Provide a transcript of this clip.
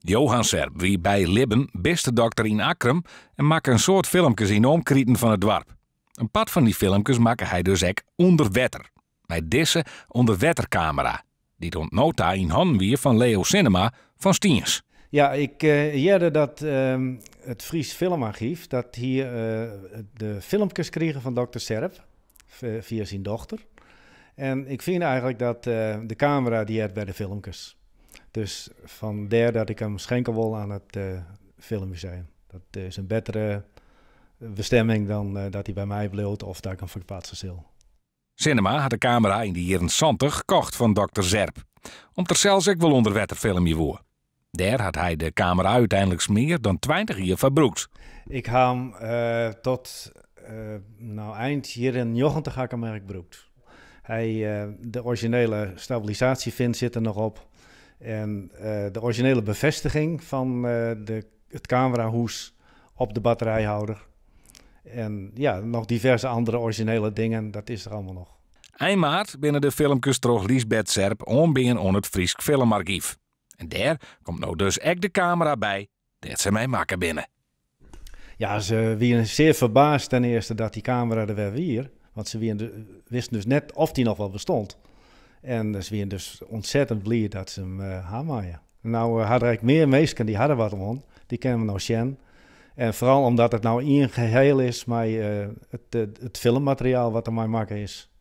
Johan Serp wie bij Libben beste dokter in Akrum en maakt een soort filmpjes in omkrieten van het dorp. Een pad van die filmpjes maakt hij dus ook onder water. Met deze onderwatercamera. Die tot nota in handen weer van Leo Cinema van Stiens. Ja, ik jerde dat het Fries Filmarchief dat hier de filmpjes kregen van dokter Serp via zijn dochter. En ik vind eigenlijk dat de camera die heeft bij de filmpjes. Dus vandaar dat ik hem schenken wil aan het filmmuseum. Dat is een betere bestemming dan dat hij bij mij bleef of dat ik hem verplaatsen zal. Cinema had de camera in de jaren 70 gekocht van dokter Serp. Om er zelfs ook wel onder water filmje voor. Daar had hij de camera uiteindelijk meer dan 20 jaar verbruikt. Ik heb hem tot eind jaren 90 heb ik hem gebruikt. De originele stabilisatievin zit er nog op. En de originele bevestiging van het camerahoes op de batterijhouder. En ja, nog diverse andere originele dingen, dat is er allemaal nog. Eind maart binnen de filmpjes terug Liesbeth Serp onbeen on het Fries Filmarchief. En daar komt nou dus ook de camera bij, dat ze mij maken binnen. Ja, ze waren zeer verbaasd ten eerste dat die camera er weer weer. Want ze wisten dus net of die nog wel bestond. En ze waren dus ontzettend blij dat ze hem hadden. Nou hadden er meer mensen die hadden wat om. Die kennen we nou zien. En vooral omdat het nou één geheel is met het filmmateriaal wat er mij maken is.